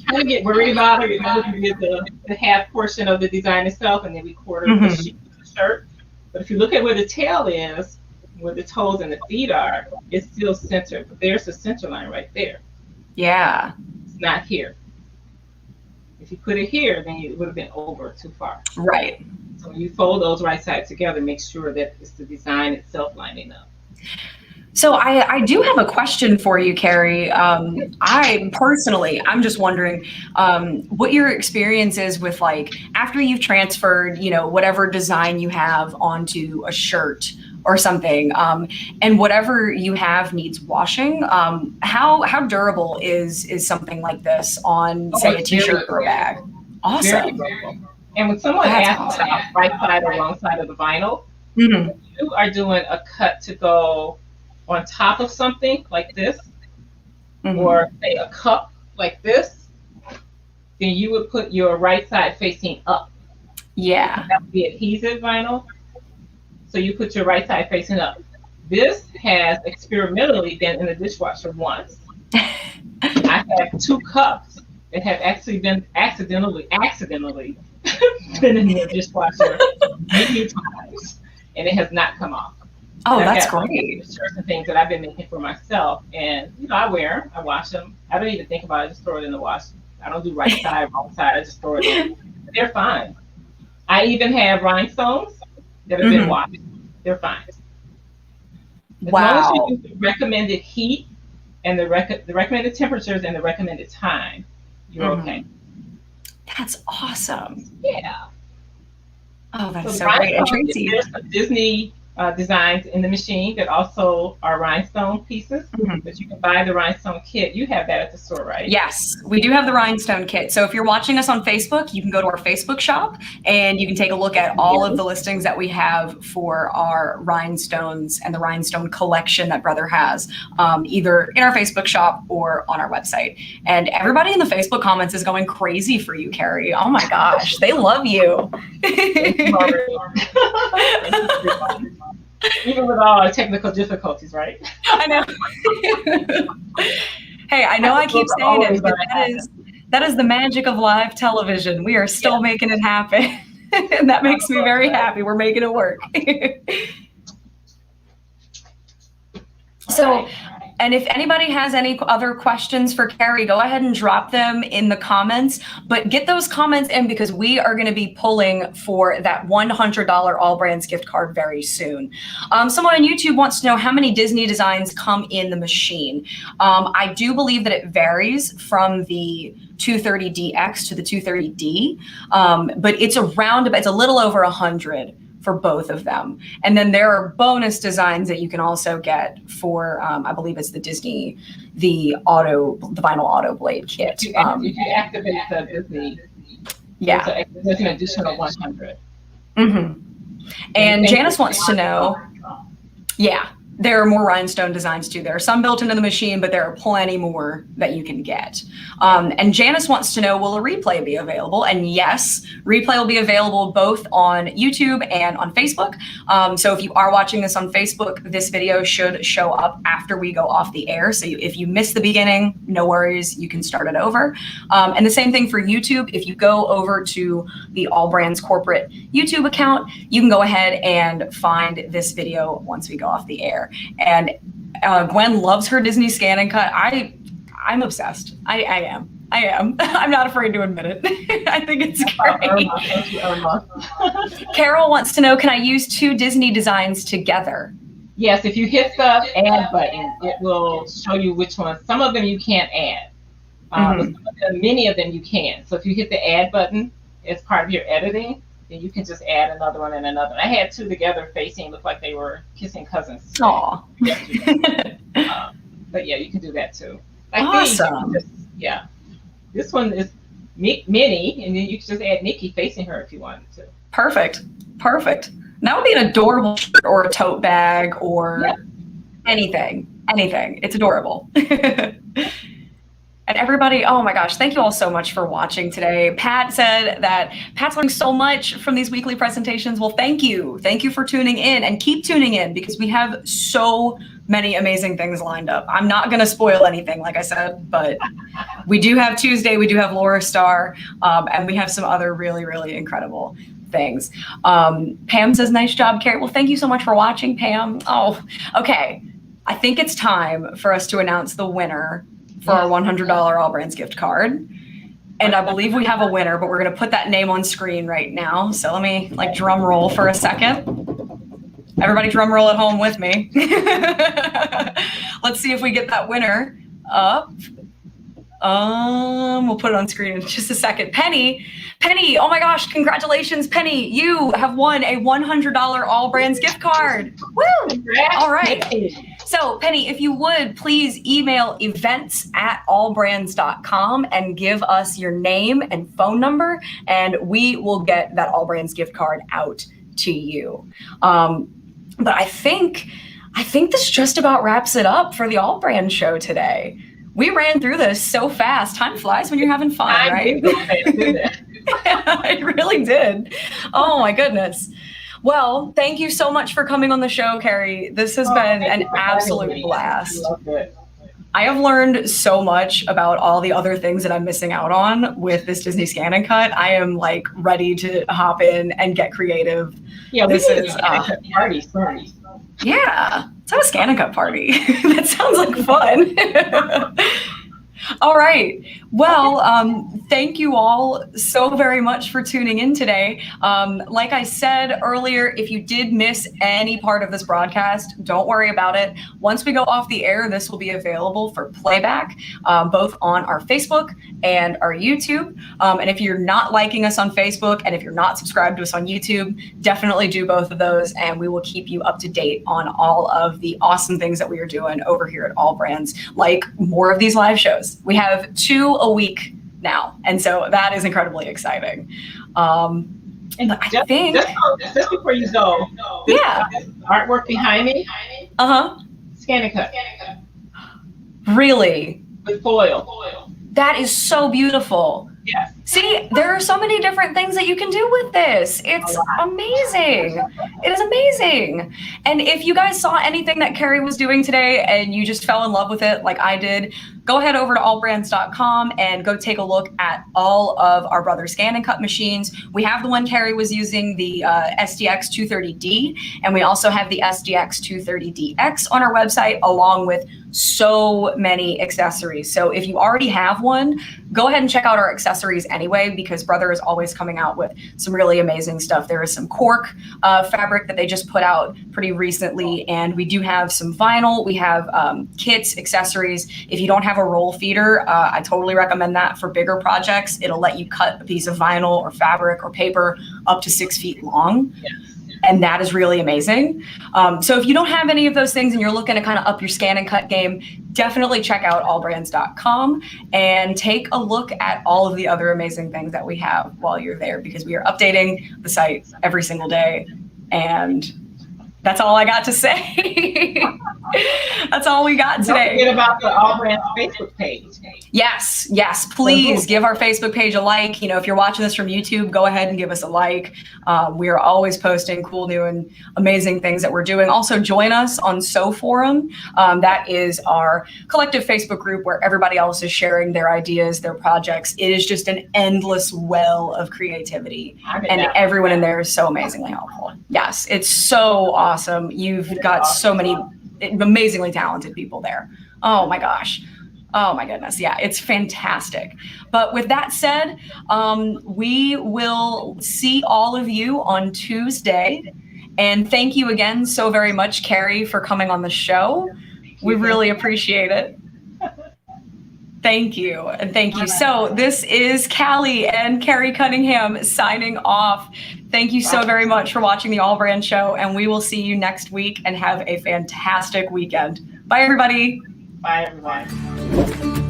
kind of get worried about it. You get the half portion of the design itself, and then we quarter the sheet of the shirt. But if you look at where the tail is, where the toes and the feet are, it's still centered. But there's the center line right there. Yeah. It's not here. If you put it here, then it would have been over too far. Right. So when you fold those right sides together, make sure that it's the design itself lining up. So I do have a question for you, Carrie. I'm just wondering what your experience is with, like, after you've transferred, whatever design you have onto a shirt or something, and whatever you have needs washing. How durable is something like this on, say, a t-shirt or a bag? Awesome. And when someone asks about right side or wrong side of the vinyl, Mm-hmm. you are doing a cut to go on top of something like this, Mm-hmm. or say a cup like this, then you would put your right side facing up. Yeah. That would be adhesive vinyl. So you put your right side facing up. This has experimentally been in the dishwasher once. I have 2 cups that have actually been accidentally been in the dishwasher many times, and it has not come off. Oh, I've that's got great. shirts and things that I've been making for myself, and I wear them, I wash them. I don't even think about it; I just throw it in the wash. I don't do right side, wrong side. I just throw it in. They're fine. I even have rhinestones that have been washed. They're fine. As long as you use the recommended heat and the recommended temperatures and the recommended time, you're okay. That's awesome. Yeah. Oh, that's so great. And Tracy, there's some Disney designs in the machine that also are rhinestone pieces, but you can buy the rhinestone kit. You have that at the store, right? Yes, we do have the rhinestone kit. So if you're watching us on Facebook, you can go to our Facebook shop and you can take a look at all of the listings that we have for our rhinestones and the rhinestone collection that Brother has, either in our Facebook shop or on our website. And everybody in the Facebook comments is going crazy for you, Carrie. Oh my gosh, they love you. Even with all our technical difficulties, right? I know. Hey, I know I keep saying it, but that is the magic of live television. We are still making it happen. And that makes me very happy. We're making it work. So, and if anybody has any other questions for Carrie, go ahead and drop them in the comments, but get those comments in because we are going to be pulling for that $100 Allbrands gift card very soon. Someone on YouTube wants to know how many Disney designs come in the machine. I do believe that it varies from the 230DX to the 230D, but it's a little over 100 for both of them. And then there are bonus designs that you can also get for, I believe it's the Disney, the vinyl auto blade kit. If you activate the Disney, there's an additional 100. And Janice wants to know, there are more rhinestone designs too. There are some built into the machine, but there are plenty more that you can get. And Janice wants to know, will a replay be available? And yes, replay will be available both on YouTube and on Facebook. So if you are watching this on Facebook, this video should show up after we go off the air. So if you missed the beginning, no worries, you can start it over. And the same thing for YouTube. If you go over to the Allbrands corporate YouTube account, you can go ahead and find this video once we go off the air. And Gwen loves her Disney ScanNCut. I'm obsessed. I am. I'm not afraid to admit it. I think it's great. Thank you, Irma. Carol wants to know, can I use 2 Disney designs together? Yes, if you hit the add button, it will show you which ones. Some of them you can't add. But many of them you can. So if you hit the add button as part of your editing, then you can just add another one and another. I had 2 together facing, looked like they were kissing cousins. Aw. But yeah, you can do that too. Like awesome. This one is Minnie, and then you can just add Mickey facing her if you wanted to. Perfect. That would be an adorable shirt or a tote bag or anything. It's adorable. And everybody, oh my gosh, thank you all so much for watching today. Pat said that Pat's learning so much from these weekly presentations. Well, thank you. Thank you for tuning in, and keep tuning in because we have so many amazing things lined up. I'm not going to spoil anything, like I said, but we do have Tuesday, we do have Laura Star, and we have some other really, really incredible things. Pam says, nice job, Carrie. Well, thank you so much for watching, Pam. Oh, okay. I think it's time for us to announce the winner for our $100 Allbrands gift card. And I believe we have a winner, but we're going to put that name on screen right now. So let me like drum roll for a second. Everybody drum roll at home with me. Let's see if we get that winner up. We'll put it on screen in just a second. Penny, oh my gosh, congratulations, Penny. You have won a $100 Allbrands gift card. Woo! All right. So Penny, if you would, please email events@allbrands.com and give us your name and phone number, and we will get that Allbrands gift card out to you. But I think this just about wraps it up for the Allbrands show today. We ran through this so fast. Time flies when you're having fun, right? It really did. Oh my goodness. Well, thank you so much for coming on the show, Carrie. This has been an absolute blast. I have learned so much about all the other things that I'm missing out on with this Disney ScanNCut. I am like ready to hop in and get creative. Yeah, this is party. Yeah, let's have a ScanNCut party. That sounds like fun. All right. Well, thank you all so very much for tuning in today. Like I said earlier, if you did miss any part of this broadcast, don't worry about it. Once we go off the air, this will be available for playback, both on our Facebook and our YouTube. And if you're not liking us on Facebook and if you're not subscribed to us on YouTube, definitely do both of those, and we will keep you up to date on all of the awesome things that we are doing over here at Allbrands, like more of these live shows. We have 2 a week now, and so that is incredibly exciting. And I think just before you go, this artwork behind me, ScanNCut. Really? With foil. That is so beautiful. Yes. See, there are so many different things that you can do with this. It's amazing. It is amazing. And if you guys saw anything that Carrie was doing today and you just fell in love with it like I did, go ahead over to allbrands.com and go take a look at all of our brother ScanNCut machines. We have the one Carrie was using, the SDX 230D, and we also have the SDX 230DX on our website, along with so many accessories. So if you already have one, go ahead and check out our accessories anyway, because brother is always coming out with some really amazing stuff. There is some cork fabric that they just put out pretty recently, and we do have some vinyl. We have kits, accessories. If you don't have a roll feeder, I totally recommend that for bigger projects. It'll let you cut a piece of vinyl or fabric or paper up to 6 feet long. Yes. And that is really amazing. So if you don't have any of those things and you're looking to kind of up your ScanNCut game, definitely check out allbrands.com and take a look at all of the other amazing things that we have while you're there, because we are updating the site every single day. And that's all I got to say. That's all we got today. Don't forget about the Allbrands Facebook page. Yes, please give our Facebook page a like. You know, if you're watching this from YouTube, go ahead and give us a like. We are always posting cool, new, and amazing things that we're doing. Also, join us on So Forum. That is our collective Facebook group where everybody else is sharing their ideas, their projects. It is just an endless well of creativity, and everyone in there is so amazingly helpful. Yes, it's so awesome. You've got so many amazingly talented people there. Oh my gosh. Oh my goodness. Yeah, it's fantastic. But with that said, we will see all of you on Tuesday. And thank you again so very much, Carrie, for coming on the show. We really appreciate it. Thank you. And thank you. So this is Kalli and Carrie Cunningham signing off. Thank you so very much for watching the Allbrands Show, and we will see you next week, and have a fantastic weekend. Bye, everybody. Bye, everyone.